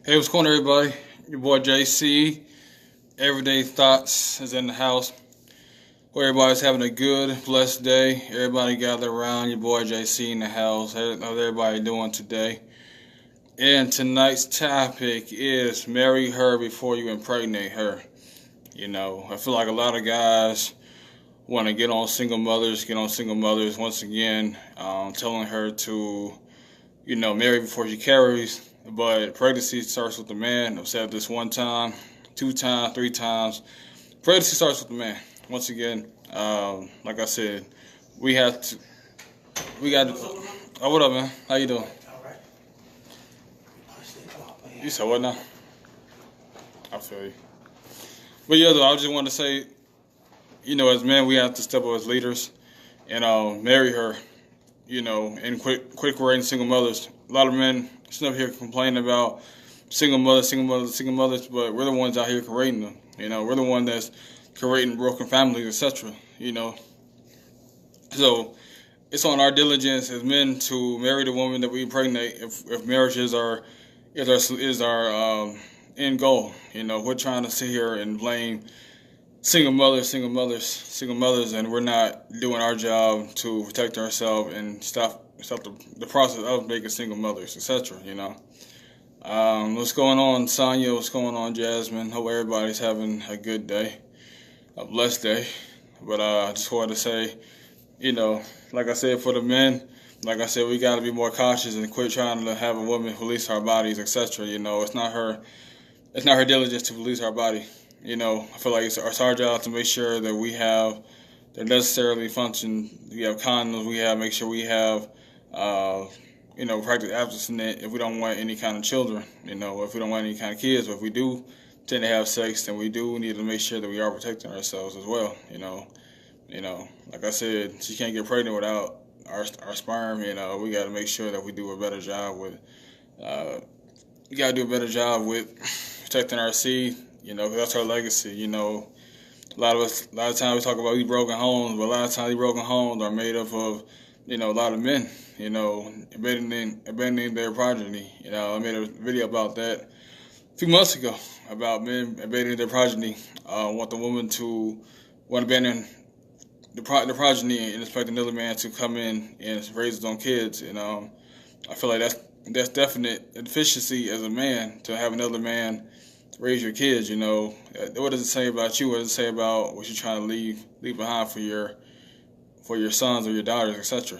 Hey, what's going on, everybody? Your boy JC. Everyday Thoughts is in the house. Hope everybody's having a good, blessed day. Everybody gather around. Your boy JC in the house. How's everybody doing today? And tonight's topic is marry her before you impregnate her. I feel like a lot of guys want to get on single mothers once again, telling her to, marry before she carries. But pregnancy starts with the man. I've said this one time, two times, three times. Pregnancy starts with the man. Once again, like I said, we have to. We got to. Oh, what up, man? How you doing? All right. You said what now? I feel you. But yeah, though, I just want to say, as men, we have to step up as leaders and marry her. And quit creating single mothers. A lot of men sitting up here complaining about single mothers, but we're the ones out here creating them. We're the one that's creating broken families, etc. So it's on our diligence as men to marry the woman that we impregnate. If marriage is our end goal, we're trying to sit here and blame single mothers, and we're not doing our job to protect ourselves and stop the process of making single mothers, etc. What's going on, Sonya? What's going on, Jasmine? Hope everybody's having a good day, a blessed day. But I just wanted to say, like I said, for the men, like I said, we got to be more cautious and quit trying to have a woman release our bodies, etc. It's not her diligence to release our body. I feel like it's our job to make sure that we have the necessarily function. We have condoms. Make sure we have, practice abstinence if we don't want any kind of children. If we don't want any kind of kids, but if we do tend to have sex, then we do need to make sure that we are protecting ourselves as well. Like I said, she can't get pregnant without our sperm. We got to make sure that we do a better job with. We got to do a better job with protecting our seed. That's our legacy. A lot of times we talk about these broken homes, but a lot of times these broken homes are made up of, a lot of men, abandoning their progeny. I made a video about that a few months ago about men abandoning their progeny. Want the woman to abandon the progeny and expect another man to come in and raise his own kids. I feel like that's definite deficiency as a man to have another man raise your kids. What does it say about you? What does it say about what you're trying to leave behind for your sons or your daughters, etc.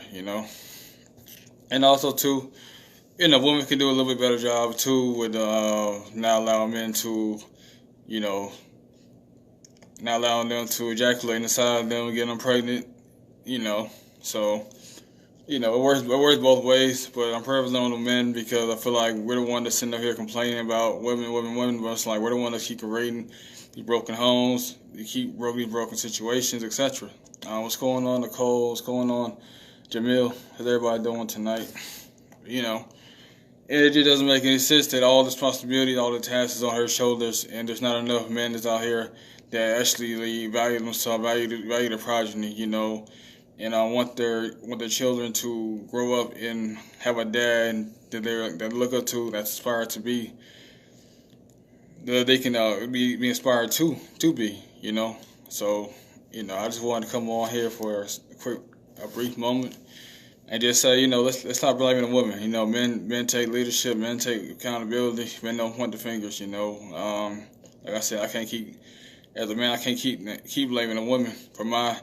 And also too, women can do a little bit better job too with not allowing men to, not allowing them to ejaculate inside them and get them pregnant. So. It works both ways, but I'm purposely on the men because I feel like we're the one that's sitting up here complaining about women, but it's like we're the one that keep creating these broken homes, these broken situations, etc. What's going on, Nicole? What's going on, Jamil? How's everybody doing tonight? It just doesn't make any sense that all the responsibility, all the tasks is on her shoulders, and there's not enough men that's out here that actually value themselves, value the progeny, and I want their children to grow up and have a dad that they look up to, that's inspired to be, that they can be inspired to be. So I just wanted to come on here for a brief moment and just say, let's stop blaming the women. Men take leadership, men take accountability, men don't point the fingers. Like I said, as a man, I can't keep blaming the women for my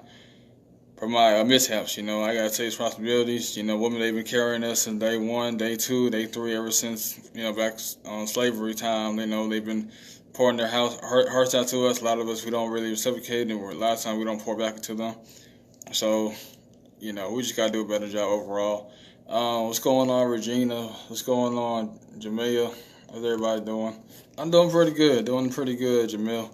mishaps. I gotta take responsibilities. Women, they've been carrying us since day 1, day 2, day 3, ever since back on slavery time. They've been pouring their hearts out to us. A lot of us, we don't really reciprocate, and a lot of times we don't pour back into them. So we just gotta do a better job overall. What's going on, Regina? What's going on, Jamaica? How's everybody doing? I'm doing pretty good, Jamil.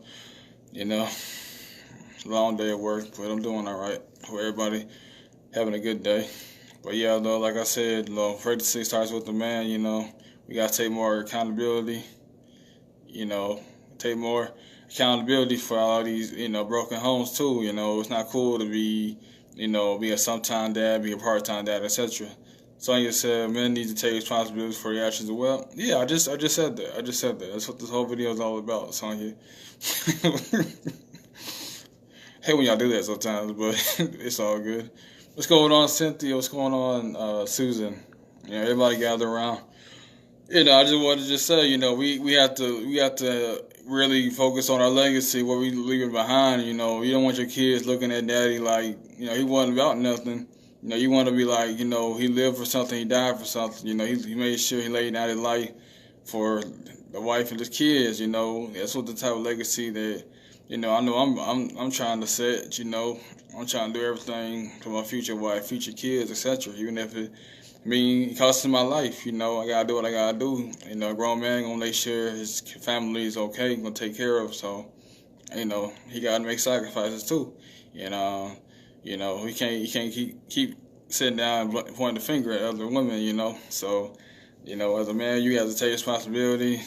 It's a long day at work, but I'm doing all right. Hope everybody having a good day. But yeah, though, like I said, pregnancy starts with the man. We gotta take more accountability. Take more accountability for all these broken homes too. It's not cool to be be a sometime dad, be a part-time dad, etc. Sonya said men need to take responsibility for their actions as well. Yeah, I just said that. I just said that. That's what this whole video is all about, Sonya. Hate when y'all do that sometimes, but it's all good. What's going on, Cynthia? What's going on, Susan? Everybody gather around. I just wanted to just say, we have to really focus on our legacy, what we leaving behind. You don't want your kids looking at daddy like, he wasn't about nothing. You want to be like, he lived for something, he died for something. He made sure he laid down his life for the wife and his kids. That's what the type of legacy that, I know I'm trying to set. I'm trying to do everything for my future wife, future kids, etc. Even if it costing my life. I gotta do what I gotta do. A grown man gonna make sure his family is okay, gonna take care of. So, he gotta make sacrifices too. He can't keep sitting down and pointing the finger at other women. So, as a man, you have to take responsibility.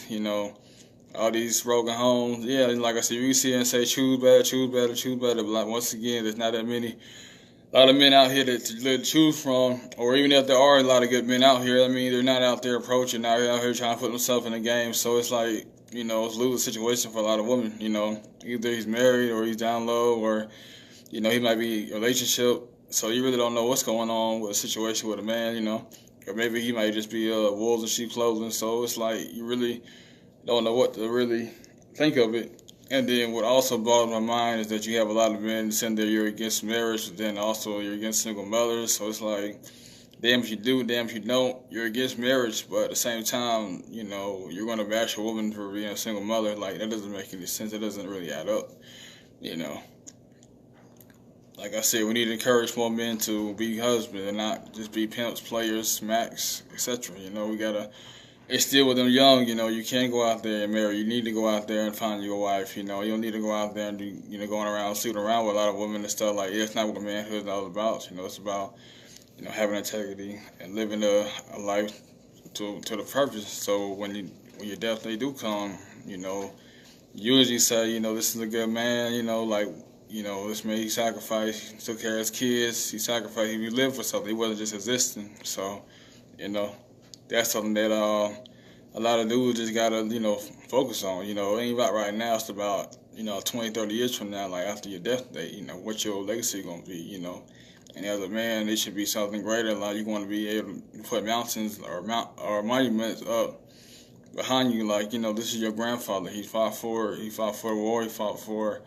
All these broken homes. Yeah, like I said, you see and say choose better, choose better, choose better. But like, once again, there's not that many. A lot of men out here to choose from, or even if there are a lot of good men out here, they're not out there approaching, out here trying to put themselves in the game. So it's like, it's a losing situation for a lot of women. Either he's married or he's down low, or, he might be in a relationship. So you really don't know what's going on with a situation with a man, or maybe he might just be wolves in sheep clothing. So it's like you really don't know what to really think of it. And then what also bothers my mind is that you have a lot of men saying that you're against marriage, but then also you're against single mothers. So it's like, damn if you do, damn if you don't. You're against marriage, but at the same time, you're going to bash a woman for being a single mother. Like, that doesn't make any sense. It doesn't really add up, Like I said, we need to encourage more men to be husbands and not just be pimps, players, smacks, etc. We got to instill with them young, you can't go out there and marry. You need to go out there and find your wife, You don't need to go out there and do, going around, sleeping around with a lot of women and stuff like that. It's not what manhood is all about. It's about, having integrity and living a life to the purpose. So when your death day do come, you usually say, this is a good man, this man, he sacrificed, he took care of his kids, he sacrificed, he lived for something. He wasn't just existing. So, that's something that a lot of dudes just gotta, focus on. It ain't about right now. It's about, 20, 30 years from now, like after your death date, what your legacy gonna be, And as a man, it should be something greater. Like you want to be able to put mountains or monuments up behind you. Like, this is your grandfather. He fought for the war. He fought for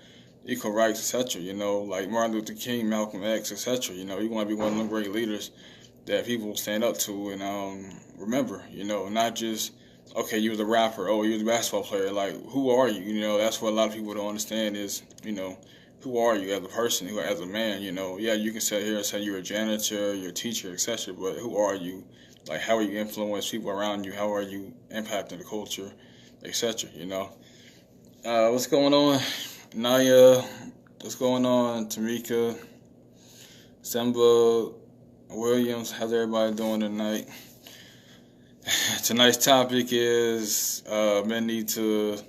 equal rights, etc. Like Martin Luther King, Malcolm X, etc. You want to be one of them great leaders that people stand up to and remember, not just, okay, you was a rapper, oh, you was a basketball player. Like, who are you? That's what a lot of people don't understand is, who are you as a person, as a man? Yeah, you can sit here and say you're a janitor, you're a teacher, etc. But who are you? Like, how are you influence people around you? How are you impacting the culture, etc. What's going on, Naya? What's going on, Tamika? Simba Williams, how's everybody doing tonight? Tonight's topic is men need to,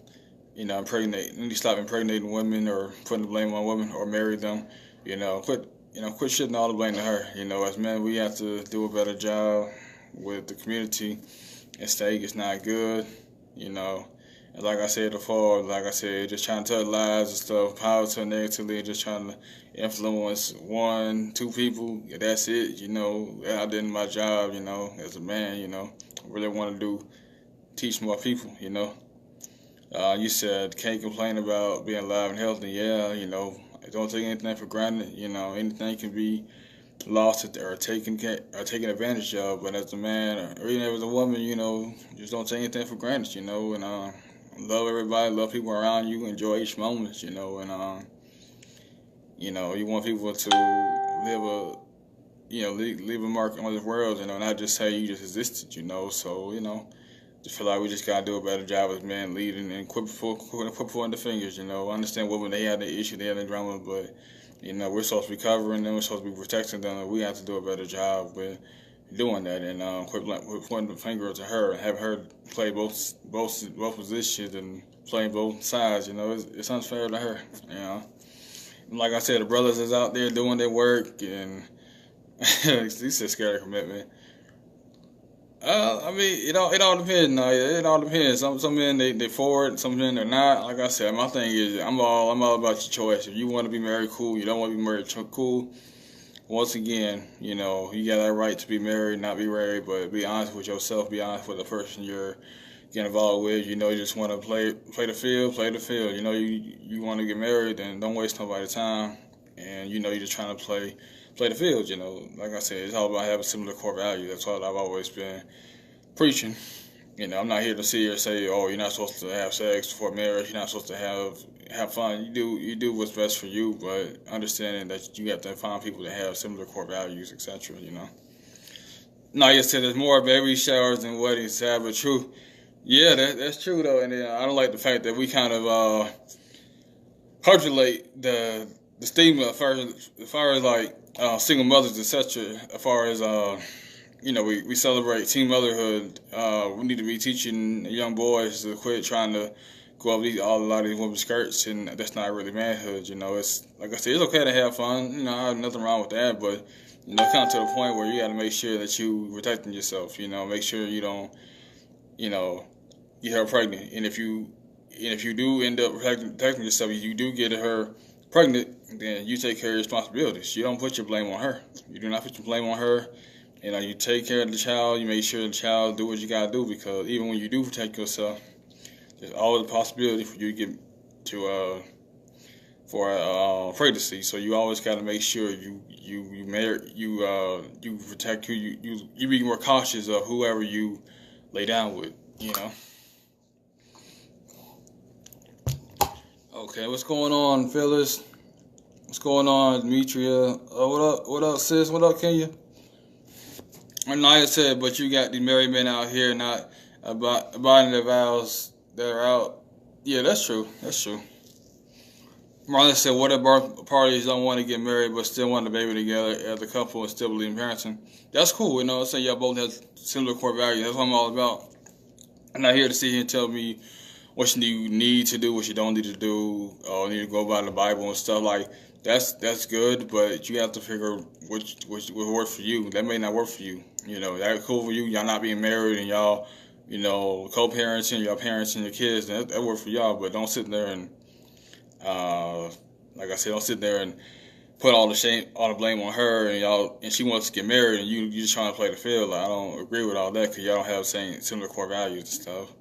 impregnate. Need to stop impregnating women or putting the blame on women or marry them. Quit shitting all the blame to her. As men, we have to do a better job with the community and state. It's not good. And like I said before, just trying to tell lies and stuff, positive and negatively, and just trying to influence 1, 2 people. Yeah, that's it. I did my job, as a man, I really want to teach more people, You said, can't complain about being alive and healthy. Yeah, don't take anything for granted. Anything can be lost or taken advantage of. But as a man, or even as a woman, just don't take anything for granted, and love everybody, love people around you, enjoy each moment, and you want people to leave a mark on this world, not just say you just existed, so, just feel like we just gotta do a better job as men leading and quit pointing the fingers, I understand women, they have the issue, they have the drama, but, we're supposed to be covering them, we're supposed to be protecting them, and we have to do a better job with doing that, and quit pointing the finger to her and have her play both positions and playing both sides. It's unfair to her. And like I said, the brothers is out there doing their work, and he said scared of commitment. I mean, it all depends. No, it all depends. Some men they for it, some men they're not. Like I said, my thing is I'm all about your choice. If you want to be married, cool. You don't want to be married, cool. Once again, you got that right to be married, not be married, but be honest with yourself. Be honest with the person you're getting involved with. You just want to play the field, play the field. You want to get married, then don't waste nobody's time. And you're just trying to play the field. Like I said, it's all about having similar core values. That's what I've always been preaching. I'm not here to sit here and say, oh, you're not supposed to have sex before marriage. You're not supposed to have fun. You do what's best for you, but understanding that you have to find people that have similar core values, etc. Now you said there's more baby showers than weddings, sad but true. Yeah, that's true though, and I don't like the fact that we kind of perpetuate the stigma as far as like single mothers, etc. As far as we celebrate teen motherhood. We need to be teaching young boys to quit trying to go up a lot of these women's skirts, and that's not really manhood. It's like I said, it's okay to have fun. I have nothing wrong with that, but come to the point where you got to make sure that you protecting yourself. Make sure you don't, get her pregnant, and if you do end up protecting yourself, you do get her pregnant, then you take care of your responsibilities. You don't put your blame on her. You do not put your blame on her. You take care of the child. You make sure the child do what you gotta do, because even when you do protect yourself, there's always a possibility for you to get to pregnancy. So you always gotta make sure you protect who you be more cautious of whoever you lay down with. Okay, what's going on, fellas? What's going on, Demetria? What up, sis? What up, Kenya? And like I said, but you got these married men out here not abiding their vows that are out. Yeah, that's true. That's true. Marlon said, what if both parties don't want to get married but still want a baby together as a couple and still believe in parenting? That's cool. I'm saying y'all both have similar core values. That's what I'm all about. I'm not here to sit here and tell me what you need to do, what you don't need to do, or need to go by the Bible and stuff. Like, that's good, but you have to figure which will work for you. That may not work for you. That's cool for you. Y'all not being married and y'all, co-parenting, y'all parenting your kids. That work for y'all, but don't sit there and, like I said, don't sit there and put all the blame on her, and she wants to get married, and you just trying to play the field. Like, I don't agree with all that, because y'all don't have similar core values and stuff.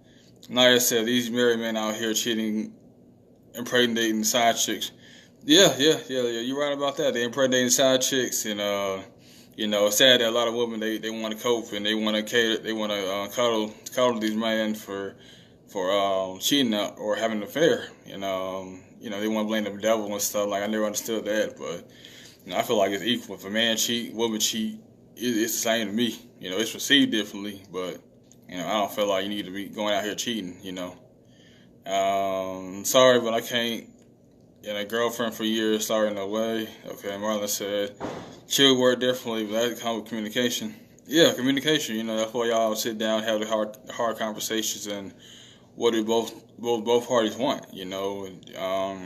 Like I said, these married men out here cheating, impregnating side chicks. Yeah. You're right about that. They impregnating side chicks, and it's sad that a lot of women they want to cope and they want to cater, they want to cuddle these men for cheating or having an affair. They want to blame the devil and stuff. Like, I never understood that, but I feel like it's equal. If a man cheat, woman cheat, it's the same to me. It's received differently, but I don't feel like you need to be going out here cheating. Sorry, but I can't. A girlfriend for years, sorry, no way. Okay, Marlon said, chill word differently, but that comes with communication. Yeah, communication, that's why y'all sit down, have the hard conversations, and what do both parties want,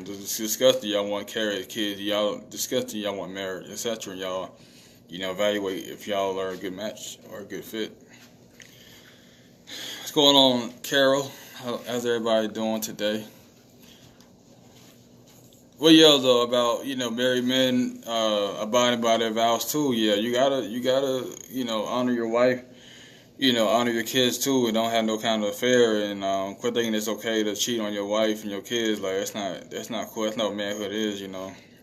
discuss, do y'all want to carry the kids, y'all discuss, do y'all want marriage, etc. Y'all, evaluate if y'all are a good match or a good fit. What's going on, Carol? How's everybody doing today? Well, yeah, though, about, married men abiding by their vows too. Yeah, you gotta, honor your wife, honor your kids too, and don't have no kind of affair, and quit thinking it's okay to cheat on your wife and your kids. Like, that's not cool. That's not what manhood is.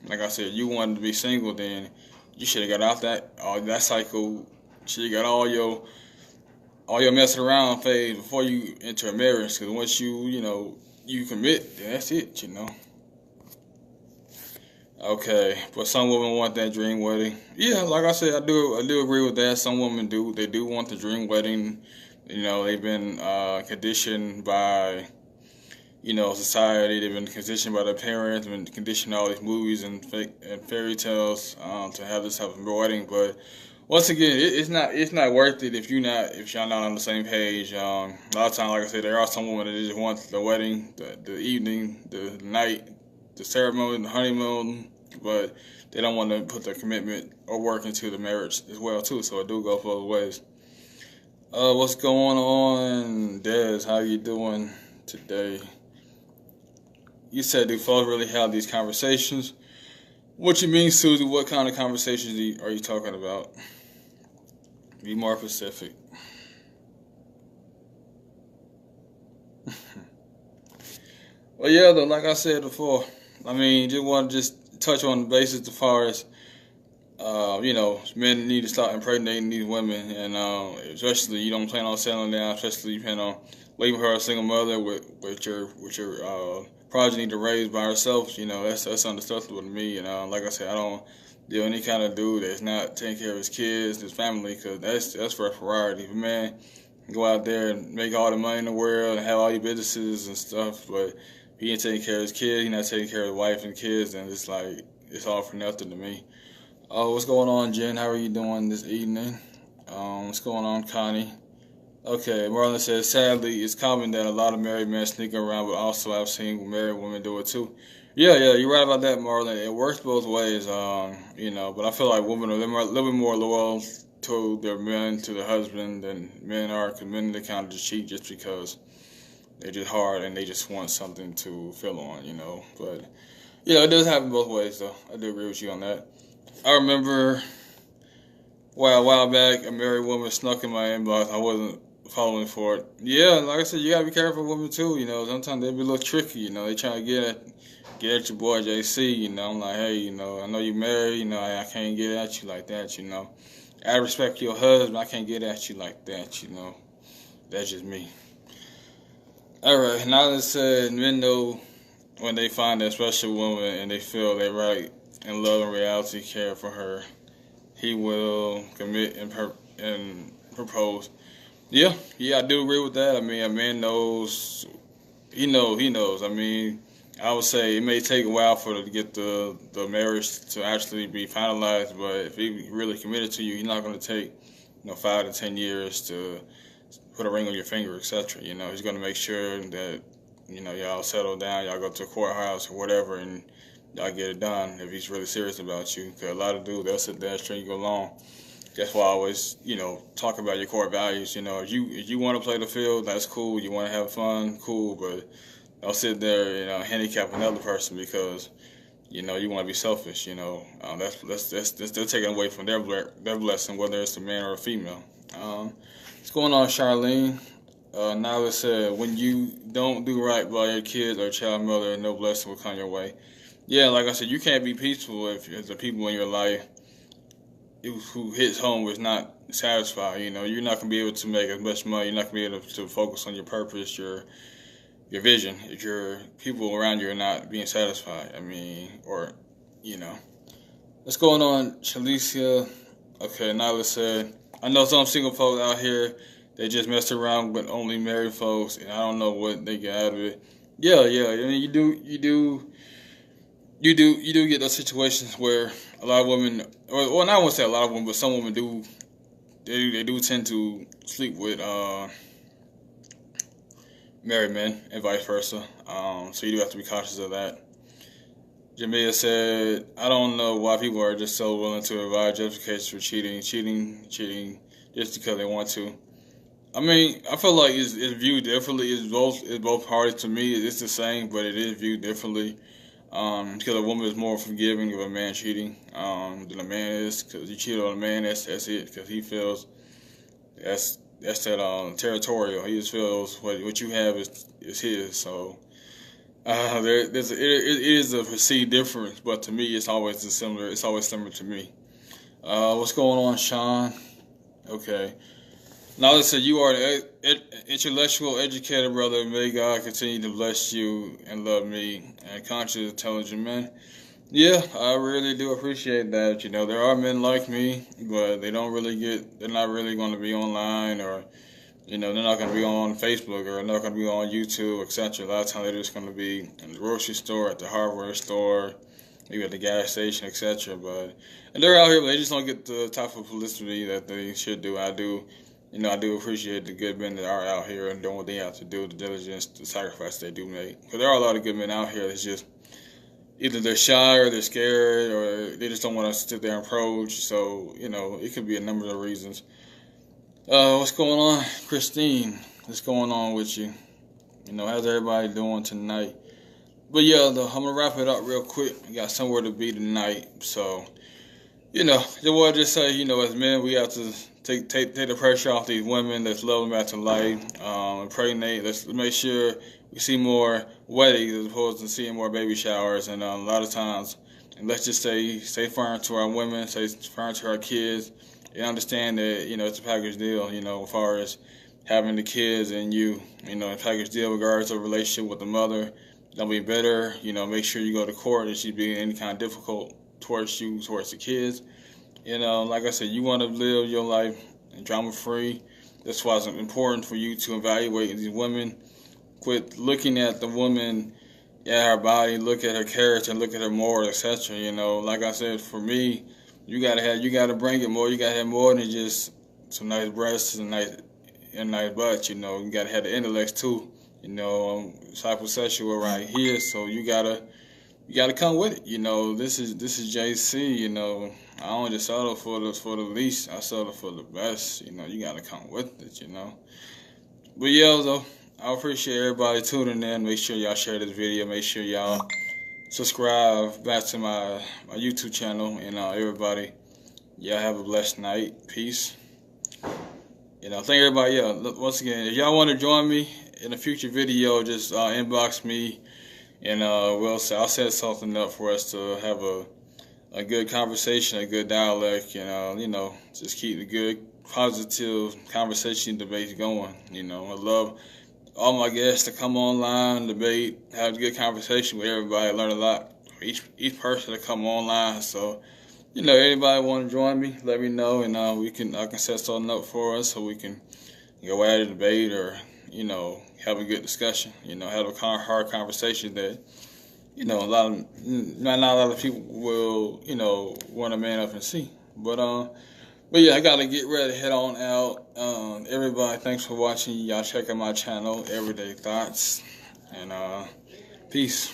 Like I said, you wanted to be single, then you should have got out that cycle. Should have got all your messing around phase before you enter a marriage. Because once you commit, then that's it. Okay, but some women want that dream wedding. Yeah, like I said, I do agree with that. Some women do. They do want the dream wedding. They've been conditioned by, society. They've been conditioned by their parents. They've been conditioned all these movies and fairy tales to have this type of wedding. But once again, it's not worth it if y'all not on the same page. A lot of times, like I said, there are some women that just want the wedding, the evening, the night, the ceremony, the honeymoon, but they don't want to put their commitment or work into the marriage as well too. So it do go both ways. What's going on, Des? How you doing today? You said do folks really have these conversations? What you mean, Susie? What kind of conversations are you talking about? Be more specific. Well, yeah, though, like I said before, I mean, just want to just touch on the basis as far as men need to stop impregnating these women, and especially you don't plan on settling down, especially you plan on leaving her a single mother with your progeny to raise by herself. That's understandable to me. And like I said, I don't deal any kind of dude that's not taking care of his kids, his family, because that's for a priority. If a man can go out there and make all the money in the world and have all these businesses and stuff, but he ain't taking care of his kids, he not taking care of his wife and kids, and it's like it's all for nothing to me. What's going on, Jen? How are you doing this evening? What's going on, Connie? Okay, Marlon says, sadly, it's common that a lot of married men sneak around, but also I've seen married women do it too. Yeah, you're right about that, Marlon. It works both ways, but I feel like women are a little bit more loyal to their men, to their husband, than men are, because men, they kind of just cheat just because they're just hard and they just want something to fill on. But, yeah, it does happen both ways, though. I do agree with you on that. I remember a while back, a married woman snuck in my inbox. I wasn't following for it. Yeah, like I said, you gotta be careful with women too. Sometimes they be a little tricky. They try to get at your boy JC. I'm like, hey, I know you married. I can't get at you like that. I respect your husband. I can't get at you like that. That's just me. All right, now that said, men know when they find that special woman and they feel they're right and love and reality care for her, he will commit and propose. Yeah, I do agree with that. I mean, a man knows, he knows. I mean, I would say it may take a while to get the marriage to actually be finalized, but if he really committed to you, he's not going to take 5 to 10 years to put a ring on your finger, etc. He's going to make sure that y'all settle down, y'all go to a courthouse or whatever, and y'all get it done if he's really serious about you. Because a lot of dudes, they'll sit there and string you along. That's why I always, talk about your core values. If you want to play the field, that's cool. You want to have fun, cool. But don't sit there and handicap another person because you want to be selfish. That's they're taking away from their blessing, whether it's a man or a female. What's going on, Charlene? Nyla said, when you don't do right by your kids or child mother, no blessing will come your way. Yeah, like I said, you can't be peaceful if the people in your life who hits home is not satisfied. You're not gonna be able to make as much money. You're not gonna be able to focus on your purpose, your vision, if your people around you are not being satisfied. What's going on, Chalicia? Okay, Nyla said, I know some single folks out here, they just mess around with only married folks, and I don't know what they get out of it. Yeah. I mean, you do get those situations where a lot of women, well, I won't say a lot of women, but some women do, they do tend to sleep with married men and vice versa. So you do have to be cautious of that. Jamia said, I don't know why people are just so willing to provide justifications for cheating just because they want to. I mean, I feel like it's viewed differently. It's both parties to me. It's the same, but it is viewed differently. Because a woman is more forgiving of a man cheating than a man is. Because you cheat on a man, that's it. Because he feels that's that territorial. He just feels what you have is his. So it is a perceived difference, but to me, it's always similar. It's always similar to me. What's going on, Sean? Okay. Now listen, you are an intellectual, educated brother. May God continue to bless you and love me and conscious, intelligent men. Yeah, I really do appreciate that. There are men like me, but they're not really going to be online or, they're not going to be on Facebook or not going to be on YouTube, etc. A lot of times they're just going to be in the grocery store, at the hardware store, maybe at the gas station, etc. And they're out here, but they just don't get the type of publicity that they should do. I do appreciate the good men that are out here and doing what they have to do, the diligence, the sacrifice they do make. Because there are a lot of good men out here that's just, either they're shy or they're scared or they just don't want to sit there and approach. So, it could be a number of reasons. What's going on, Christine? What's going on with you? How's everybody doing tonight? But yeah, though, I'm gonna wrap it up real quick. I got somewhere to be tonight, so just want to just say, as men, we have to take the pressure off these women. Let's love them back to life. Impregnate. Let's make sure we see more weddings as opposed to seeing more baby showers. And a lot of times, and let's just say, stay firm to our women, stay firm to our kids, and understand that it's a package deal. As far as having the kids and a package deal regardless of relationship with the mother. Don't be bitter. Make sure you go to court if she's being any kind of difficult towards you, towards the kids. Like I said, you want to live your life drama-free. That's why it's important for you to evaluate these women. Quit looking at the woman, at her body, look at her character, look at her morals, etc. Like I said, for me, you gotta bring it more. You gotta have more than just some nice breasts and nice butt. You gotta have the intellect too. Psychosexual right here, so you gotta come with it. This is JC. I don't just settle for the least. I settle for the best. You gotta come with it. But yeah, though, I appreciate everybody tuning in. Make sure y'all share this video. Make sure y'all subscribe back to my YouTube channel. Everybody, y'all have a blessed night. Peace. Thank everybody. Yeah, look, once again, if y'all want to join me in a future video, just inbox me, and I'll set something up for us to have a good conversation, a good dialogue, just keep the good, positive conversation debates going. I love all my guests to come online, debate, have a good conversation with everybody, learn a lot. Each person to come online. So, anybody want to join me, let me know, and I can set something up for us so we can go at a debate or have a good discussion. Have a hard conversation that not a lot of people will want to man up and see. But yeah, I gotta get ready to head on out. Everybody, thanks for watching. Y'all check out my channel, Everyday Thoughts, and peace.